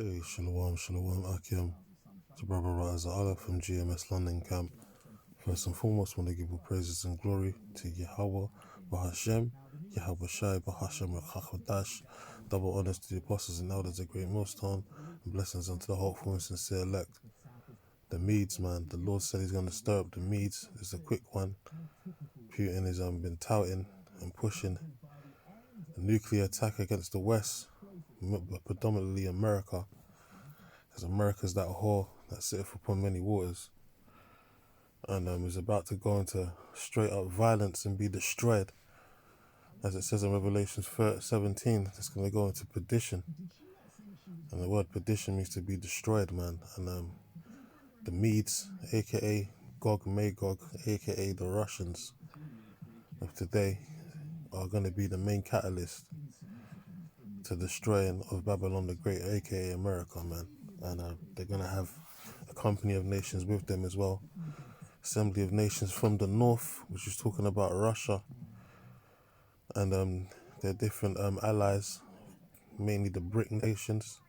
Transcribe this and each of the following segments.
Hey, Shalom, Shalom, Akim. To Brother Raza Allah from GMS London Camp. First and foremost, want to give all praises and glory to Yahweh, Bahashem, Yahweh Shai, Bahashem, Rachachadash. Double honors to the apostles and elders, the great millstone, and blessings unto the hopeful and sincere elect. The Medes, man, the Lord said he's going to stir up the Medes. It's a quick one. Putin has been touting and pushing a nuclear attack against the West, but predominantly America. Because America's that whore that sitteth upon many waters, and is about to go into straight up violence and be destroyed. As it says in Revelation 17, it's going to go into perdition. And the word perdition means to be destroyed, man. And the Medes, aka Gog Magog, aka the Russians of today, are going to be the main catalyst to destroying of Babylon the Great, aka America, man. And they're going to have a company of nations with them as well. Assembly of Nations from the north, which is talking about Russia, and their different allies, mainly the BRIC nations,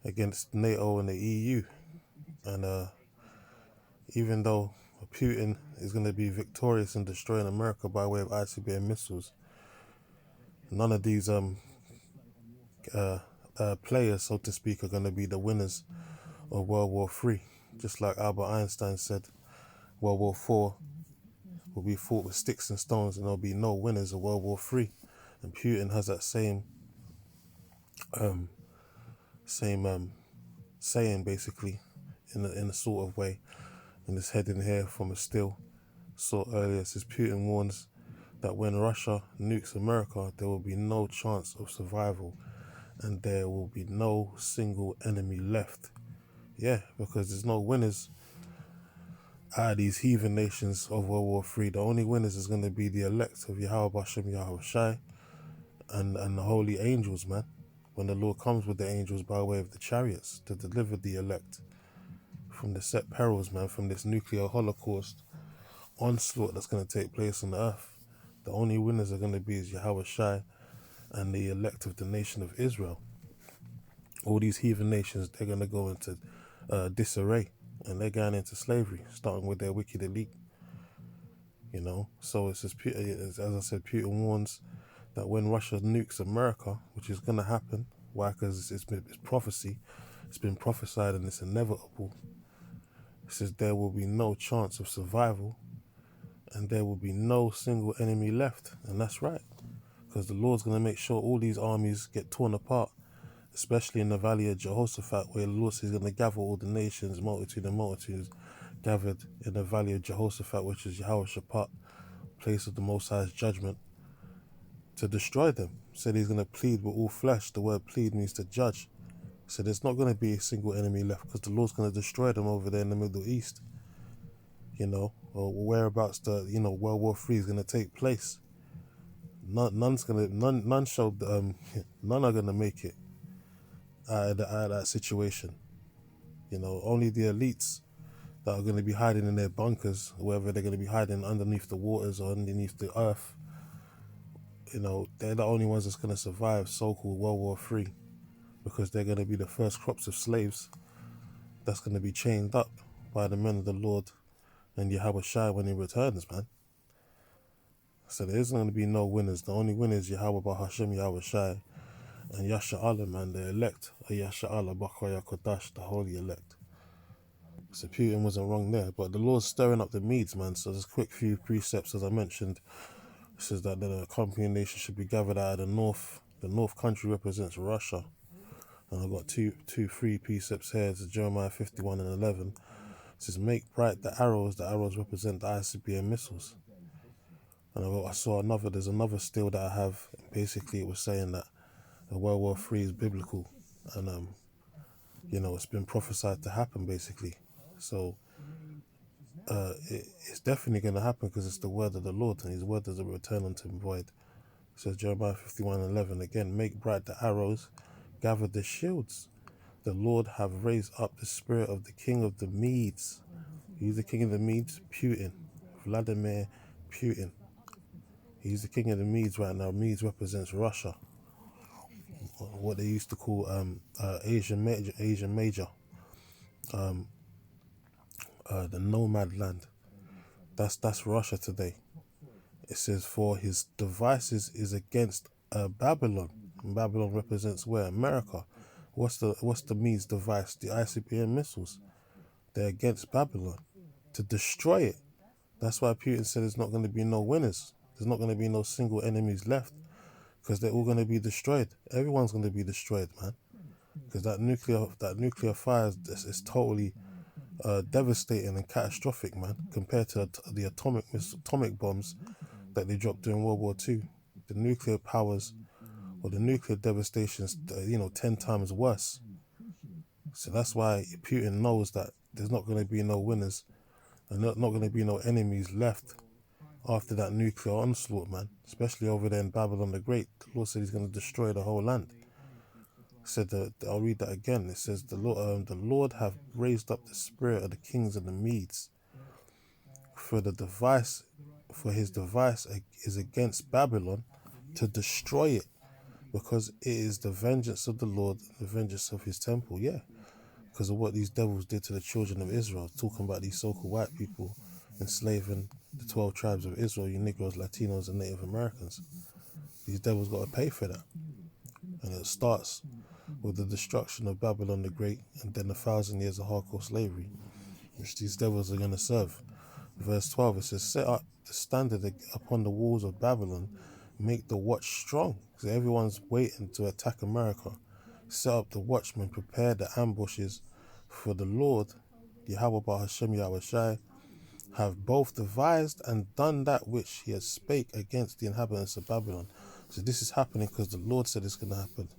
against NATO and the EU. And even though Putin is going to be victorious in destroying America by way of ICBM missiles, none of these players, so to speak, are going to be the winners of World War III. Just like Albert Einstein said, World War IV will be fought with sticks and stones, and there'll be no winners of World War III. And Putin has that same saying, basically, in a sort of way, in this heading here from a still saw earlier. It says Putin warns that when Russia nukes America, there will be no chance of survival, and there will be no single enemy left. Yeah, because there's no winners out of these heathen nations of World War III. The only winners is going to be the elect of Yahweh Bashem, Yahweh Shai, and the holy angels, man. When the Lord comes with the angels by way of the chariots to deliver the elect from the set perils, man, from this nuclear holocaust onslaught that's going to take place on the earth. The only winners are going to be Yahweh Shai and the elect of the nation of Israel. All these heathen nations, they're going to go into disarray, and they're going into slavery, starting with their wicked elite. You know, so it says, as I said, Putin warns that when Russia nukes America, which is going to happen, why? Because it's prophecy, it's been prophesied, and it's inevitable. It says there will be no chance of survival, and there will be no single enemy left. And that's right, because the Lord's going to make sure all these armies get torn apart, especially in the valley of Jehoshaphat, where the Lord says he's going to gather all the nations, multitude and multitudes, gathered in the valley of Jehoshaphat, which is Jehoshaphat, place of the Most High's judgment, to destroy them. Said he's going to plead with all flesh. The word plead means to judge. So there's not going to be a single enemy left, because the Lord's going to destroy them over there in the Middle East. You know, or whereabouts the World War III is going to take place. None are going to make it out of that situation. You know, only the elites that are going to be hiding in their bunkers, wherever they're going to be hiding underneath the waters or underneath the earth. You know, they're the only ones that's going to survive so-called World War III, because they're going to be the first crops of slaves that's going to be chained up by the men of the Lord and Yahweh Shai when he returns, man. So there isn't going to be no winners. The only winner is Yahweh Bahashem, Yahweh Shai, and Yasha Allah, man, the elect, or Yasha Allah, Bakwaya Kodash, the holy elect. So Putin wasn't wrong there, but the Lord's stirring up the Medes, man. So there's quick few precepts, as I mentioned. It says that the company nation should be gathered out of the north. The north country represents Russia. And I've got three precepts here. It's Jeremiah 51 and 11. It says, make bright the arrows. The arrows represent the ICBM missiles. And there's another still that I have. Basically, it was saying that World War III is biblical. And, it's been prophesied to happen, basically. So it's definitely going to happen, because it's the word of the Lord, and his word doesn't return unto him void. It says Jeremiah 51 and 11 again, make bright the arrows, gather the shields. The Lord have raised up the spirit of the king of the Medes. He's the king of the Medes? Putin. Vladimir Putin. He's the king of the Medes right now. Medes represents Russia. what they used to call Asian Major, the nomad land. That's Russia today. It says for his devices is against Babylon. And Babylon represents where? America. What's the means device? The ICBM missiles. They're against Babylon to destroy it. That's why Putin said there's not going to be no winners. There's not going to be no single enemies left because they're all going to be destroyed. Everyone's going to be destroyed, man. Because that nuclear fire is totally devastating and catastrophic, man, compared to the atomic bombs that they dropped during World War II. The nuclear powers or the nuclear devastations, 10 times worse. So that's why Putin knows that there's not going to be no winners and not going to be no enemies left after that nuclear onslaught, man. Especially over there in Babylon the Great. The Lord said he's going to destroy the whole land. Said I'll read that again. It says the Lord have raised up the spirit of the kings of the Medes, for his device is against Babylon to destroy it, because it is the vengeance of the Lord, the vengeance of his temple. Yeah, because of what these devils did to the children of Israel. Talking about these so-called white people enslaving the 12 tribes of Israel, you Negroes, Latinos, and Native Americans. These devils got to pay for that. And it starts with the destruction of Babylon the Great and then 1,000 years of hardcore slavery, which these devils are going to serve. Verse 12, it says, set up the standard upon the walls of Babylon, make the watch strong. So everyone's waiting to attack America. Set up the watchmen, prepare the ambushes, for the Lord, Yahweh Bahashem Yahushai, have both devised and done that which he has spake against the inhabitants of Babylon. So this is happening because the Lord said it's going to happen.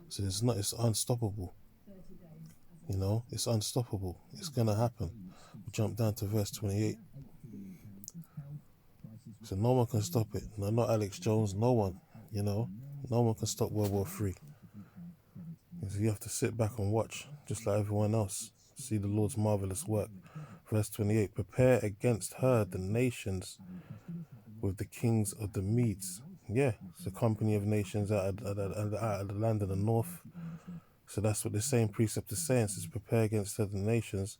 So it's unstoppable. It's unstoppable. It's going to happen. We jump down to verse 28. So no one can stop it. No, not Alex Jones, no one. No one can stop World War III. So you have to sit back and watch, just like everyone else. See the Lord's marvelous work. Verse 28, prepare against her the nations with the kings of the Medes. Yeah, it's a company of nations out of the land of the north. So that's what the same precept is saying. It says, prepare against her the nations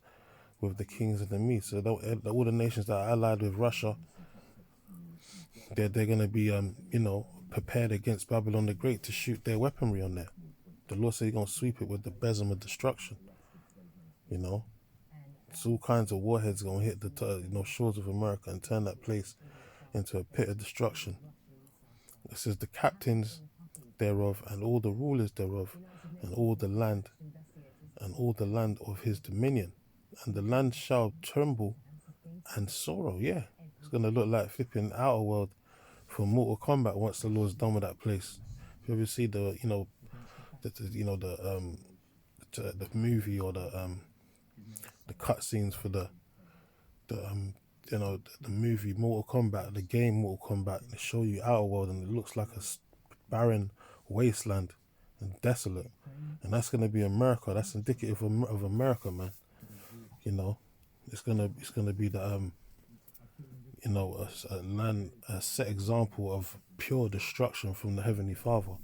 with the kings of the Medes. So all the nations that are allied with Russia, they're going to be, prepared against Babylon the Great to shoot their weaponry on there. The Lord said he's going to sweep it with the besom of destruction. It's all kinds of warheads going to hit the shores of America and turn that place into a pit of destruction. It says the captains thereof and all the rulers thereof and all the land of his dominion. And the land shall tremble and sorrow. Yeah, it's going to look like flipping Outer World from Mortal Kombat once the Lord's done with that place. If you ever see the movie or the cutscenes for the movie Mortal Kombat, the game Mortal Kombat, they show you Outer World and it looks like a barren wasteland and desolate. And that's going to be America. That's indicative of America, man. It's gonna be the a set example of pure destruction from the Heavenly Father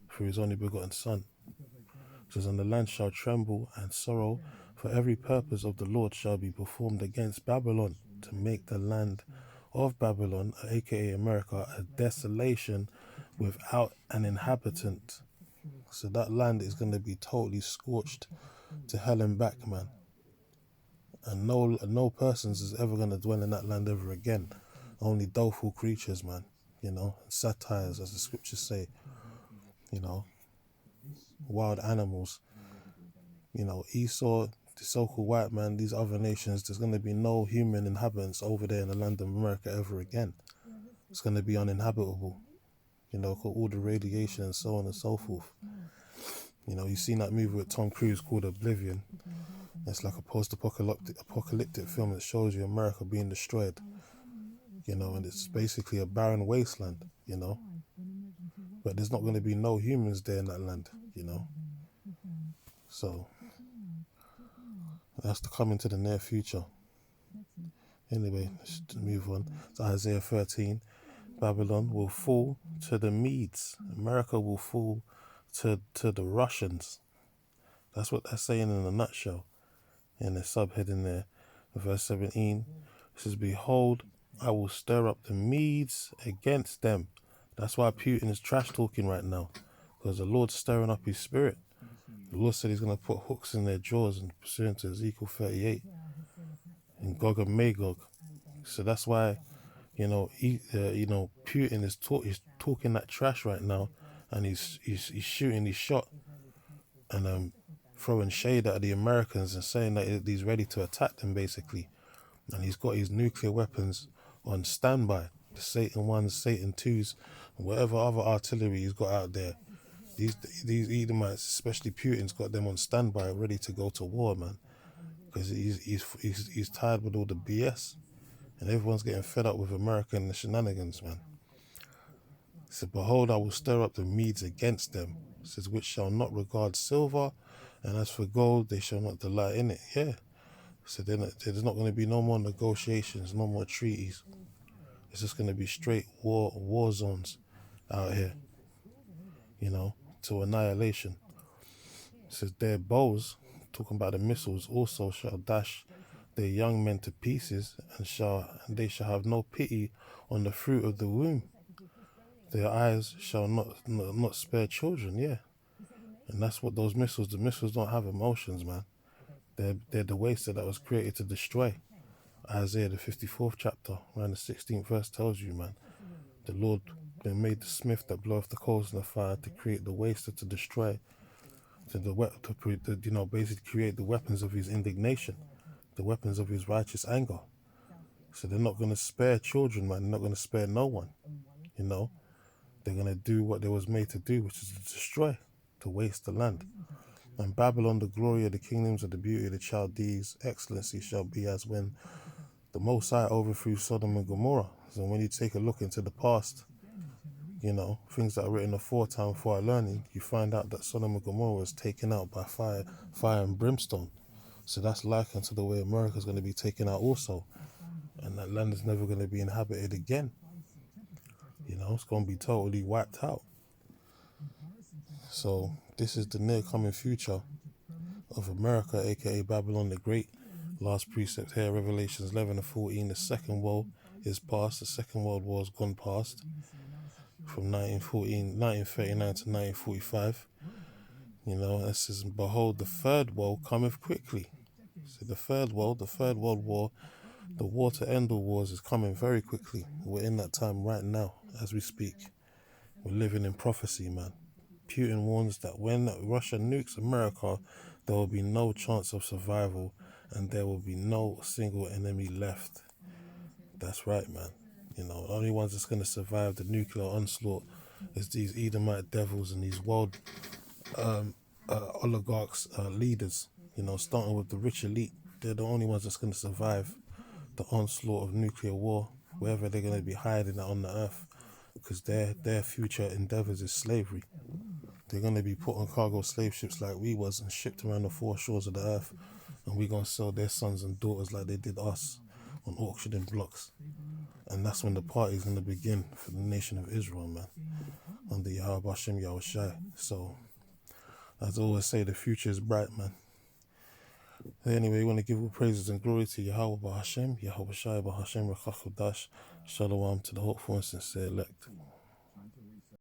through his only begotten Son. It says, and the land shall tremble and sorrow, for every purpose of the Lord shall be performed against Babylon, to make the land of Babylon, aka America, a desolation without an inhabitant. So that land is going to be totally scorched to hell and back, man. And no persons is ever going to dwell in that land ever again. Only doleful creatures, man. Satires, as the scriptures say. Wild animals. Esau, the so-called white man, these other nations, there's going to be no human inhabitants over there in the land of America ever again. It's going to be uninhabitable. All the radiation and so on and so forth. You've seen that movie with Tom Cruise called Oblivion. It's like a post-apocalyptic film that shows you America being destroyed. And it's basically a barren wasteland, But there's not going to be no humans there in that land, So, that's to come into the near future. Anyway, let's move on to Isaiah 13. Babylon will fall to the Medes. America will fall to the Russians. That's what they're saying in a nutshell. In the subheading there, verse 17, it says, "Behold, I will stir up the Medes against them." That's why Putin is trash talking right now, because the Lord's stirring up his spirit. The Lord said he's going to put hooks in their jaws, and pursuant to Ezekiel 38, and Gog and Magog. So that's why, Putin is talking that trash right now, and he's shooting his shot, and throwing shade at the Americans and saying that he's ready to attack them basically, and he's got his nuclear weapons on standby. The Satan 1s, Satan 2s, and whatever other artillery he's got out there. These Edomites, especially Putin's got them on standby, ready to go to war, man, because he's tired with all the BS, and everyone's getting fed up with America and the shenanigans, man. It said, "Behold, I will stir up the Medes against them," it says, "which shall not regard silver, and as for gold, they shall not delight in it." Yeah. So then there's not going to be no more negotiations, no more treaties. It's just going to be straight war zones out here, to annihilation. It says, "Their bows," talking about the missiles, "also shall dash their young men to pieces, and they shall have no pity on the fruit of the womb. Their eyes shall not spare children." Yeah. And that's what the missiles don't have emotions, man. They're the waster that was created to destroy. Isaiah the 54th chapter, around the 16th verse, tells you, man, the Lord made the smith that bloweth the coals in the fire to create the waster to destroy, basically create the weapons of his indignation, the weapons of his righteous anger. So they're not going to spare children, man. They're not going to spare no one. They're going to do what they was made to do, which is to destroy, to waste the land. "And Babylon, the glory of the kingdoms of the beauty of the Chaldees, excellency shall be as when the Most High overthrew Sodom and Gomorrah." So when you take a look into the past, things that are written aforetime for our learning, you find out that Sodom and Gomorrah was taken out by fire and brimstone. So that's likened to the way America's going to be taken out also. And that land is never going to be inhabited again. It's going to be totally wiped out. So this is the near coming future of America, aka Babylon the Great. Last precept here, Revelations 11 and 14. The second world is past. The Second World War has gone past, from 1939 to 1945. It says, "Behold, the third world cometh quickly." So the third world war, the war to end all wars, is coming very quickly. We're in that time right now as we speak. We're living in prophecy, man. Putin warns that when Russia nukes America, there will be no chance of survival, and there will be no single enemy left. That's right, man. The only ones that's going to survive the nuclear onslaught is these Edomite devils and these world oligarchs, leaders, starting with the rich elite. They're the only ones that's going to survive the onslaught of nuclear war, wherever they're going to be hiding on the earth, because their future endeavors is slavery. They're going to be put on cargo slave ships like we was and shipped around the four shores of the earth, and we're going to sell their sons and daughters like they did us on auctioning blocks. And that's when the party's going to begin for the nation of Israel, man, under Yahweh Hashem Yahushai. So, as I always say, the future is bright, man. Anyway, we want to give all praises and glory to Yahweh Hashem, Yahweh Shai Hashem Rechach Kodash. Shalom to the hopeful and sincere elect.